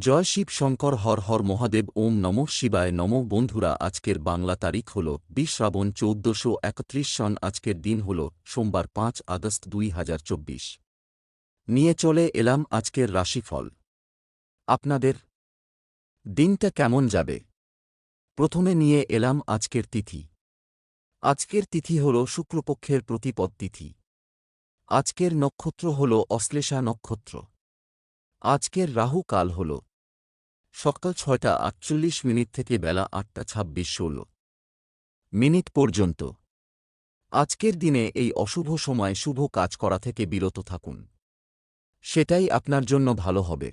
জয় শিব শঙ্কর, হর হর মহাদেব, ওম নমঃ শিবায় নমঃ। বন্ধুরা, আজকের বাংলা তারিখ হল ২০ শ্রাবণ ১৪৩১ সন। আজকের দিন হল সোমবার ৫ আগস্ট ২০২৪। নিয়ে চলে এলাম আজকের রাশিফল। আপনাদের দিনটা কেমন যাবে? প্রথমে নিয়ে এলাম আজকের তিথি। আজকের তিথি হল শুক্লপক্ষের প্রতিপদ তিথি। আজকের নক্ষত্র হল অশ্লেষা নক্ষত্র। আজকের রাহু কাল হল সকাল ৬টা ৪৮ থেকে বেলা ৮টা ২৬-১৬ পর্যন্ত। আজকের দিনে এই অশুভ সময় শুভ কাজ করা থেকে বিরত থাকুন, সেটাই আপনার জন্য ভালো হবে।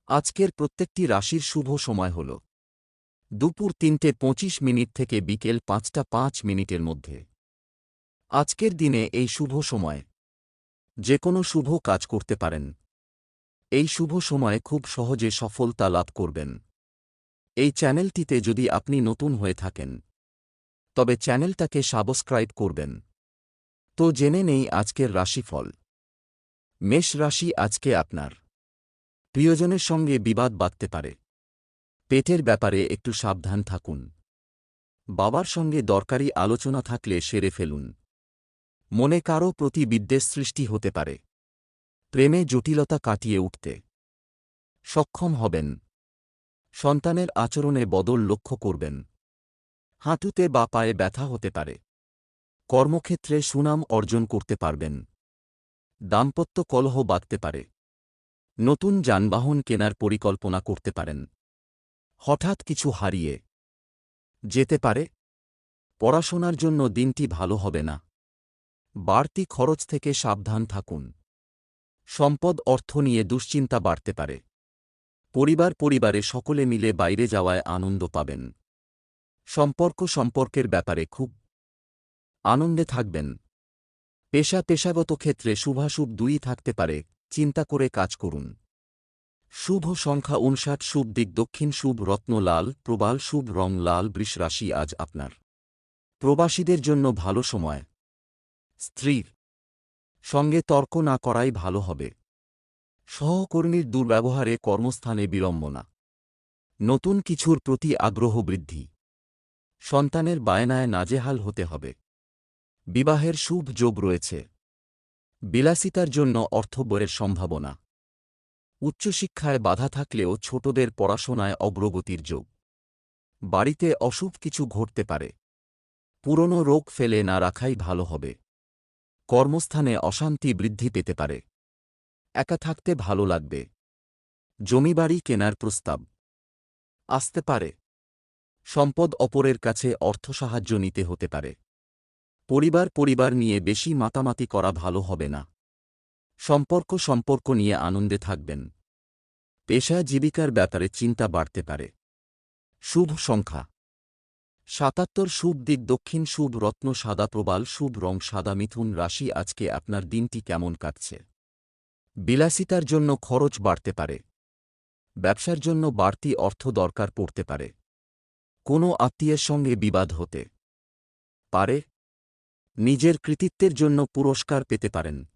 আজকের প্রত্যেকটি রাশির শুভ সময় হল দুপুর ৩টে ২৫ থেকে বিকেল ৫টা ৫ মধ্যে। আজকের দিনে এই শুভ সময় যে কোনো শুভ কাজ করতে পারেন। এই শুভ সময়ে খুব সহজে সফলতা লাভ করবেন। এই চ্যানেলটিতে যদি আপনি নতুন হয়ে থাকেন, তবে চ্যানেলটাকে সাবস্ক্রাইব করবেন। তো জেনে নেই আজকের রাশিফল। মেষ রাশি, আজকে আপনার প্রিয়জনের সঙ্গে বিবাদ বাধতে পারে। পেটের ব্যাপারে একটু সাবধান থাকুন। বাবার সঙ্গে দরকারি আলোচনা থাকলে সেরে ফেলুন। মনে কারও প্রতি বিদ্বেষ সৃষ্টি হতে পারে। প্রেমে জটিলতা কাটিয়ে উঠতে সক্ষম হবেন। সন্তানের আচরণে বদল লক্ষ্য করবেন। হাঁটুতে বা পায়ে ব্যথা হতে পারে। কর্মক্ষেত্রে সুনাম অর্জন করতে পারবেন। দাম্পত্য কলহ বাধতে পারে। নতুন যানবাহন কেনার পরিকল্পনা করতে পারেন। হঠাৎ কিছু হারিয়ে যেতে পারে। পড়াশোনার জন্য দিনটি ভালো হবে না। বাড়তি খরচ থেকে সাবধান থাকুন। সম্পদ অর্থ নিয়ে দুশ্চিন্তা বাড়তে পারে। পরিবারে সকলে মিলে বাইরে যাওয়ায় আনন্দ পাবেন। সম্পর্কের ব্যাপারে খুব আনন্দে থাকবেন। পেশাগত ক্ষেত্রে শুভাশুভ দুই থাকতে পারে, চিন্তা করে কাজ করুন। শুভ সংখ্যা ৫৯, শুভ দিক দক্ষিণ, শুভ রত্ন লাল, প্রবাল, শুভ রং লাল। বৃষ রাশি, আজ আপনার প্রবাসীদের জন্য ভালো সময়। স্ত্রীর সঙ্গে তর্ক না করাই ভালো হবে। সহকর্মীর দুর্ব্যবহারে কর্মস্থানে বিড়ম্বনা। নতুন কিছুর প্রতি আগ্রহ বৃদ্ধি। সন্তানের বায়নায় নাজেহাল হতে হবে। বিবাহের শুভ যোগ রয়েছে। বিলাসিতার জন্য অর্থব্যয়ের সম্ভাবনা। উচ্চশিক্ষায় বাধা থাকলেও ছোটদের পড়াশোনায় অগ্রগতির যোগ। বাড়িতে অশুভ কিছু ঘটতে পারে। পুরনো রোগ ফেলে না রাখাই ভালো হবে। কর্মস্থানে অশান্তি বৃদ্ধি পেতে পারে। একা থাকতে ভালো লাগবে। জমিবাড়ি কেনার প্রস্তাব আসতে পারে। সম্পদ অপরের কাছে অর্থ সাহায্য নিতে হতে পারে। পরিবার নিয়ে বেশি মাতামাতি করা ভালো হবে না। সম্পর্ক নিয়ে আনন্দে থাকবেন। পেশা জীবিকার ব্যাপারে চিন্তা বাড়তে পারে। শুভ সংখ্যা ৭৭, শুভ দিক দক্ষিণ, শুভ রত্ন সাদা, প্রবাল, শুভ রং সাদা। মিথুন রাশি, আজকে আপনার দিনটি কেমন কাটছে? বিলাসিতার জন্য খরচ বাড়তে পারে। ব্যবসার জন্য বাড়তি অর্থ দরকার পড়তে পারে। কোনো আত্মীয়ের সঙ্গে বিবাদ হতে পারে। নিজের কৃতিত্বের জন্য পুরস্কার পেতে পারেন।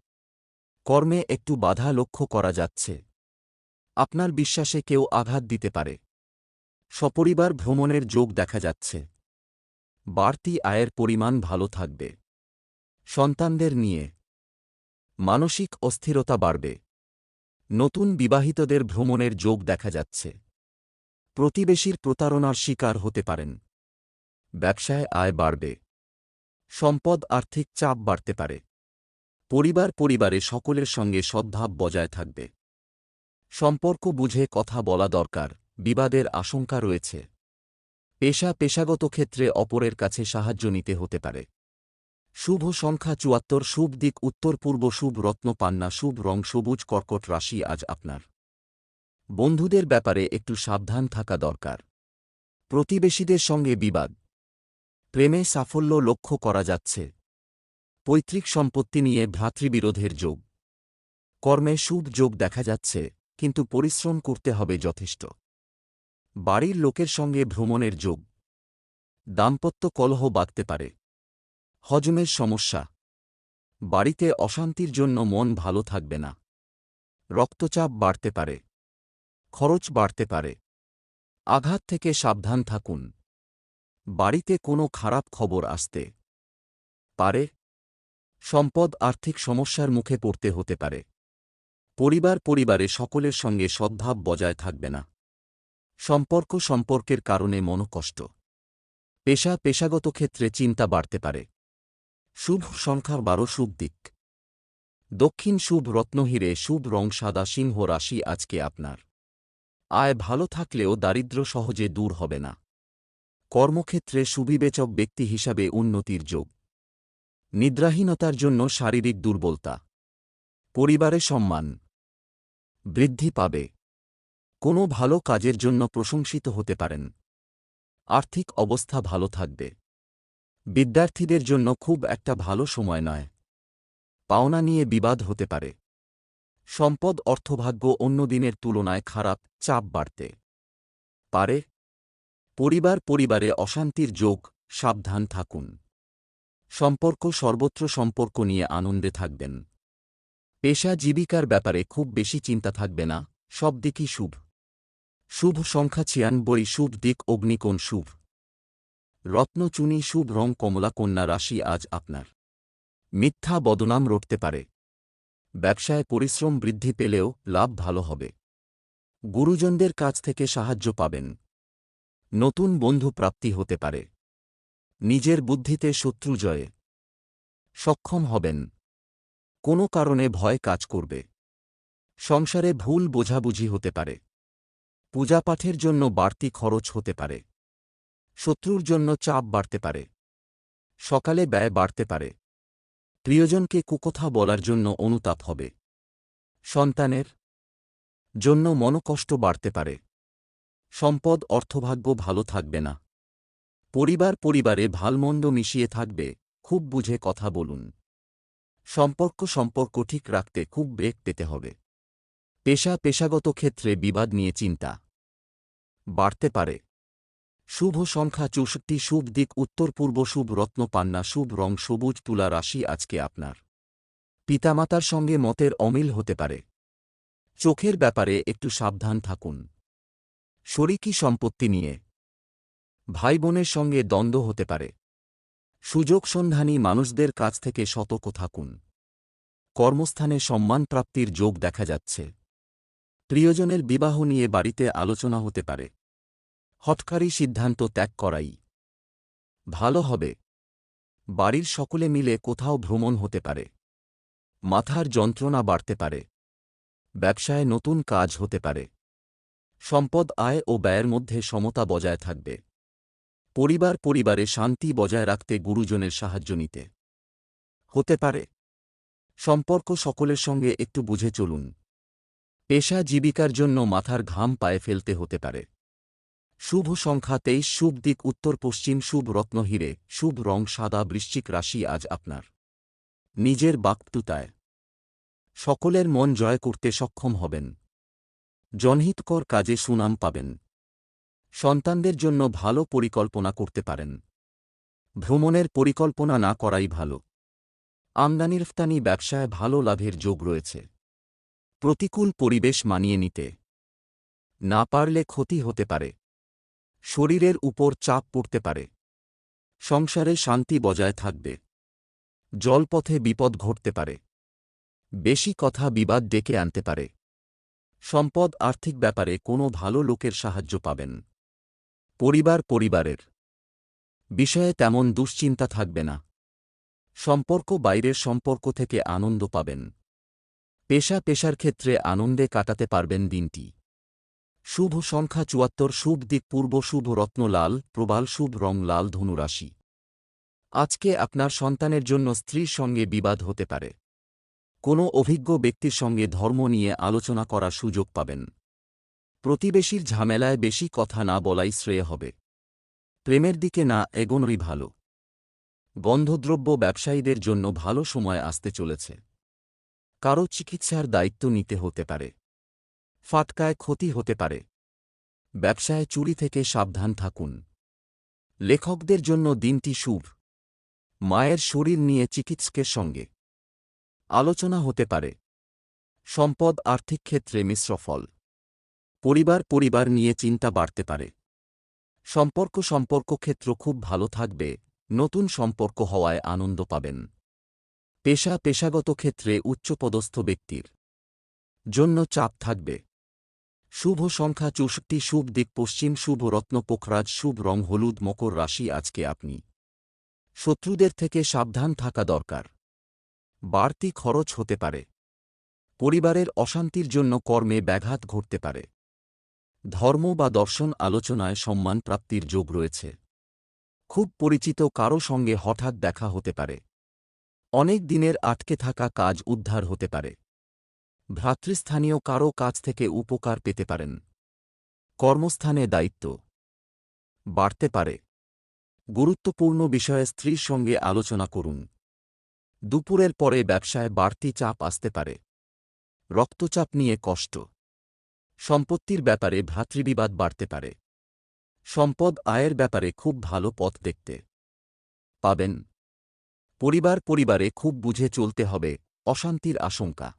কর্মে একটু বাধা লক্ষ্য করা যাচ্ছে। আপনার বিশ্বাসে কেউ আঘাত দিতে পারে। সপরিবার ভ্রমণের যোগ দেখা যাচ্ছে। বাড়তি আয়ের পরিমাণ ভালো থাকবে। সন্তানদের নিয়ে মানসিক অস্থিরতা বাড়বে। নতুন বিবাহিতদের ভ্রমণের যোগ দেখা যাচ্ছে। প্রতিবেশীর প্রতারণার শিকার হতে পারেন। ব্যবসায় আয় বাড়বে। সম্পদ আর্থিক চাপ বাড়তে পারে। পরিবারে সকলের সঙ্গে সদ্ভাব বজায় থাকবে। সম্পর্ক বুঝে কথা বলা দরকার। বিবাদের আশঙ্কা রয়েছে। পেশাগত ক্ষেত্রে অপরের কাছে সাহায্য নিতে হতে পারে। শুভ সংখ্যা ৭৪, শুভ দিক উত্তর পূর্ব, শুভ রত্ন পান্না, শুভ রং সবুজ। কর্কট রাশি, আজ আপনার বন্ধুদের ব্যাপারে একটু সাবধান থাকা দরকার। প্রতিবেশীদের সঙ্গে বিবাদ। প্রেমে সাফল্য লক্ষ্য করা যাচ্ছে। পৈতৃক সম্পত্তি নিয়ে ভ্রাতৃবিরোধের যোগ। কর্মে শুভ যোগ দেখা যাচ্ছে, কিন্তু পরিশ্রম করতে হবে যথেষ্ট। বাড়ির লোকের সঙ্গে ভ্রমণের যোগ। দাম্পত্য কলহ বাধতে পারে। হজমের সমস্যা। বাড়িতে অশান্তির জন্য মন ভালো থাকবে না। রক্তচাপ বাড়তে পারে। খরচ বাড়তে পারে। আঘাত থেকে সাবধান থাকুন। বাড়িতে কোনো খারাপ খবর আসতে পারে। সম্পদ আর্থিক সমস্যার মুখে পড়তে হতে পারে। পরিবারে সকলের সঙ্গে সদ্ভাব বজায় থাকবে না। সম্পর্কের কারণে মনোকষ্ট। পেশাগত ক্ষেত্রে চিন্তা বাড়তে পারে। শুভ সংখ্যা 12 শুভ দিক দক্ষিণ শুভ রত্ন হিরে শুভ রং সাদা সিংহ রাশি আজকে আপনার। আয় ভালো থাকলেও দারিদ্র্য সহজে দূর হবে না। কর্মক্ষেত্রে সুবিবেচক ব্যক্তি হিসাবে উন্নতির যোগ। নিদ্রাহীনতার জন্য শারীরিক দুর্বলতা। পরিবারে সম্মান বৃদ্ধি পাবে। কোনো ভালো কাজের জন্য প্রশংসিত হতে পারেন। আর্থিক অবস্থা ভালো থাকবে। বিদ্যার্থীদের জন্য খুব একটা ভালো সময় নয়। পাওনা নিয়ে বিবাদ হতে পারে। সম্পদ অর্থভাগ্য অন্য দিনের তুলনায় খারাপ, চাপ বাড়তে পারে। পরিবারে অশান্তির যোগ, সাবধান থাকুন। সর্বত্র সম্পর্ক নিয়ে আনন্দে থাকবেন। পেশা জীবিকার ব্যাপারে খুব বেশি চিন্তা থাকবে না, সব দিকই শুভ। শুভ সংখ্যা 96 শুভ দিক অগ্নিকোণ শুভ রত্নচুনি শুভ রং কমলা কন্যা রাশি আজ আপনার। মিথ্যা বদনাম রটতে পারে। ব্যবসায় পরিশ্রম বৃদ্ধি পেলেও লাভ ভালো হবে। গুরুজনদের কাছ থেকে সাহায্য পাবেন। নতুন বন্ধু প্রাপ্তি হতে পারে। নিজের বুদ্ধিতে শত্রু জয়ে সক্ষম হবেন। কোনো কারণে ভয় কাজ করবে। সংসারে ভুল বোঝাবুঝি হতে পারে। পূজাপাঠের জন্য বাড়তি খরচ হতে পারে। শত্রুর জন্য চাপ বাড়তে পারে। সকালে ব্যয় বাড়তে পারে। প্রিয়জনকে কুকথা বলার জন্য অনুতাপ হবে। সন্তানের জন্য মনোকষ্ট বাড়তে পারে। সম্পদ অর্থভাগ্য ভালো থাকবে না। পরিবারে ভালমন্দ মিশিয়ে থাকবে, খুব বুঝে কথা বলুন। সম্পর্ক ঠিক রাখতে খুব ব্রেক পেতে হবে। পেশাগত ক্ষেত্রে বিবাদ নিয়ে চিন্তা বাড়তে পারে। শুভ সংখ্যা 64 শুভ দিক উত্তর পূর্ব শুভ রত্ন পান্না শুভ রং সবুজ তুলা রাশি আজকে আপনার। পিতামাতার সঙ্গে মতের অমিল হতে পারে। চোখের ব্যাপারে একটু সাবধান থাকুন। শরিকি সম্পত্তি নিয়ে ভাই বোনের সঙ্গে দ্বন্দ্ব হতে পারে। সুযোগ সন্ধানী মানুষদের কাছ থেকে সতর্ক থাকুন। কর্মস্থানে সম্মান প্রাপ্তির যোগ দেখা যাচ্ছে। প্রিয়জনের বিবাহ নিয়ে বাড়িতে আলোচনা হতে পারে। হঠকারী সিদ্ধান্ত ত্যাগ করাই ভালো হবে। বাড়ির সকলে মিলে কোথাও ভ্রমণ হতে পারে। মাথার যন্ত্রণা বাড়তে পারে। ব্যবসায় নতুন কাজ হতে পারে। সম্পদ আয় ও ব্যয়ের মধ্যে সমতা বজায় থাকবে। পরিবারে শান্তি বজায় রাখতে গুরুজনের সাহায্য নিতে হতে পারে। সম্পর্ক সকলের সঙ্গে একটু বুঝে চলুন। পেশা জীবিকার জন্য মাথার ঘাম পায়ে ফেলতে হতে পারে। শুভ সংখ্যা 23 শুভ দিক উত্তর পশ্চিম শুভ রত্ন হিরে শুভ রং সাদা বৃশ্চিক রাশি আজ আপনার। নিজের বাক্তুতায় সকলের মন জয় করতে সক্ষম হবেন। জনহিতকর কাজে সুনাম পাবেন। সন্তানদের জন্য ভালো পরিকল্পনা করতে পারেন। ভ্রমণের পরিকল্পনা না করাই ভালো। আমদানি-রফতানি ব্যবসায় ভালো লাভের যোগ রয়েছে। প্রতিকূল পরিবেশ মানিয়ে নিতে না পারলে ক্ষতি হতে পারে। শরীরের উপর চাপ পড়তে পারে। সংসারে শান্তি বজায় থাকবে। জলপথে বিপদ ঘটতে পারে। বেশি কথা বিবাদ ডেকে আনতে পারে। সম্পদ আর্থিক ব্যাপারে কোনো ভালো লোকের সাহায্য পাবেন। পরিবারের বিষয়ে তেমন দুশ্চিন্তা থাকবে না। বাইরের সম্পর্ক থেকে আনন্দ পাবেন। পেশার ক্ষেত্রে আনন্দে কাটাতে পারবেন দিনটি। শুভ সংখ্যা 74 শুভ দিক পূর্ব শুভ রত্ন লাল প্রবাল শুভ রং লাল ধনুরাশি আজকে আপনার সন্তানের জন্য স্ত্রীর সঙ্গে বিবাদ হতে পারে। কোনো অভিজ্ঞ ব্যক্তির সঙ্গে ধর্ম নিয়ে আলোচনা করার সুযোগ পাবেন। প্রতিবেশীর ঝামেলায় বেশি কথা না বলাই শ্রেয় হবে। প্রেমের দিকে না এগোনোই ভালো। গন্ধদ্রব্য ব্যবসায়ীদের জন্য ভালো সময় আসতে চলেছে। কারো চিকিৎসার দায়িত্ব নিতে হতে পারে। ফাটকায় ক্ষতি হতে পারে। ব্যবসায় চুরি থেকে সাবধান থাকুন। লেখকদের জন্য দিনটি শুভ। মায়ের শরীর নিয়ে চিকিৎসকের সঙ্গে আলোচনা হতে পারে। সম্পদ আর্থিক ক্ষেত্রে মিশ্র ফল। পরিবার নিয়ে চিন্তা বাড়তে পারে। সম্পর্ক ক্ষেত্র খুব ভালো থাকবে, নতুন সম্পর্ক হওয়ায় আনন্দ পাবেন। পেশাগত ক্ষেত্রে উচ্চপদস্থ ব্যক্তির জন্য চাপ থাকবে। শুভ সংখ্যা 64, শুভ দিক পশ্চিম, শুভ রত্ন পোখরাজ, শুভ রং হলুদ। মকর রাশি, আজকে আপনি শত্রুদের থেকে সাবধান থাকা দরকার। বাড়তি খরচ হতে পারে। পরিবারের অশান্তির জন্য কর্মে ব্যাঘাত ঘটতে পারে। ধর্ম বা দর্শন আলোচনায় সম্মান প্রাপ্তির যোগ রয়েছে। খুব পরিচিত কারও সঙ্গে হঠাৎ দেখা হতে পারে। অনেক দিনের আটকে থাকা কাজ উদ্ধার হতে পারে। ভ্রাতৃস্থানীয় কারও কাছ থেকে উপকার পেতে পারেন। কর্মস্থানে দায়িত্ব বাড়তে পারে। গুরুত্বপূর্ণ বিষয়ে স্ত্রীর সঙ্গে আলোচনা করুন। দুপুরের পরে ব্যবসায় বাড়তি চাপ আসতে পারে। রক্তচাপ নিয়ে কষ্ট। সম্পত্তির ব্যাপারে ভ্রাতৃবিবাদ বাড়তে পারে। সম্পদ আয়ের ব্যাপারে খুব ভালো পথ দেখতে পাবেন। পরিবারে খুব বুঝে চলতে হবে, অশান্তির আশঙ্কা।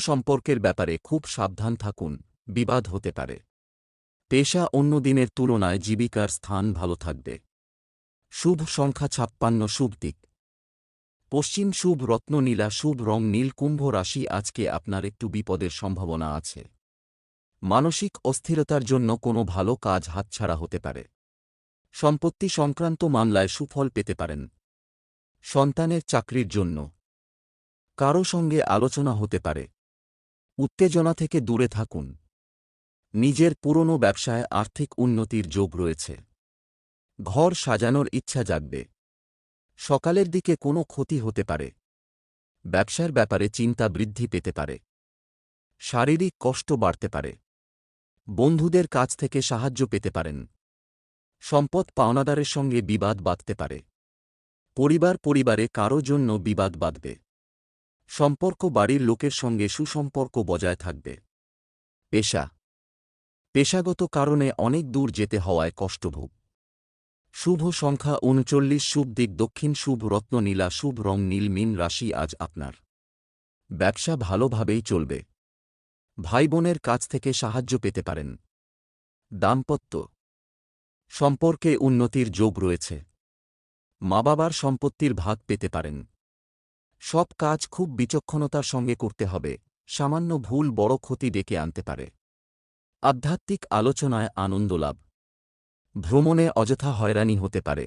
সম্পর্কের ব্যাপারে খুব সাবধান থাকুন, বিবাদ হতে পারে। পেশা অন্য দিনের তুলনায় জীবিকার স্থান ভালো থাকবে। শুভ সংখ্যা 56, শুভ দিক পশ্চিম, শুভ রত্ন নীলা, শুভ রং নীল। কুম্ভ রাশি, আজকে আপনার একটু বিপদের সম্ভাবনা আছে। মানসিক অস্থিরতার জন্য কোনো ভালো কাজ হাতছাড়া হতে পারে। সম্পত্তি সংক্রান্ত মামলায় সুফল পেতে পারেন। সন্তানের চাকরির জন্য কারও সঙ্গে আলোচনা হতে পারে। উত্তেজনা থেকে দূরে থাকুন। নিজের পুরনো ব্যবসায় আর্থিক উন্নতির যোগ রয়েছে। ঘর সাজানোর ইচ্ছা জাগবে। সকালের দিকে কোনো ক্ষতি হতে পারে। ব্যবসার ব্যাপারে চিন্তা বৃদ্ধি পেতে পারে। শারীরিক কষ্ট বাড়তে পারে। বন্ধুদের কাছ থেকে সাহায্য পেতে পারেন। সম্পদ পাওনাদারের সঙ্গে বিবাদ বাঁধতে পারে। পরিবারে কারও জন্য বিবাদ বাঁধবে। সম্পর্ক বাড়ির লোকের সঙ্গে সুসম্পর্ক বজায় থাকবে। পেশাগত কারণে অনেক দূর যেতে হওয়ায় কষ্টভোগ। শুভ সংখ্যা 39, শুভ দিক দক্ষিণ, শুভ রত্ন নীলা, শুভ রং নীল। মীন রাশি, আজ আপনার ব্যবসা ভালোভাবেই চলবে। ভাইবোনের কাছ থেকে সাহায্য পেতে পারেন। দাম্পত্য সম্পর্কে উন্নতির যোগ রয়েছে। মা বাবার সম্পত্তির ভাগ পেতে পারেন। সব কাজ খুব বিচক্ষণতার সঙ্গে করতে হবে, সামান্য ভুল বড় ক্ষতি ডেকে আনতে পারে। আধ্যাত্মিক আলোচনায় আনন্দ লাভ। ভ্রমণে অযথা হয়রানি হতে পারে।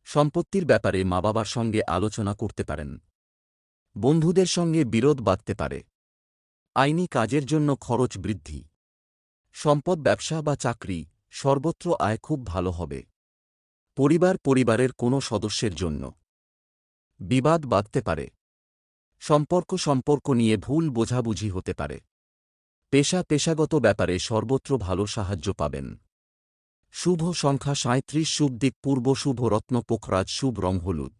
সম্পত্তির ব্যাপারে মা বাবার সঙ্গে আলোচনা করতে পারেন। বন্ধুদের সঙ্গে বিরোধ বাধতে পারে। আইনি কাজের জন্য খরচ বৃদ্ধি। সম্পদ, ব্যবসা বা চাকরি, সর্বত্র আয় খুব ভালো হবে। পরিবারের কোনো সদস্যের জন্য বিবাদ বাধতে পারে। সম্পর্ক নিয়ে ভুল বোঝাবুঝি হতে পারে। পেশাগত ব্যাপারে সর্বত্র ভালো সাহায্য পাবেন। শুভ সংখ্যা 37, শুভ দিক পূর্ব, শুভ রত্ন পোখরাজ, শুভ রং হলুদ।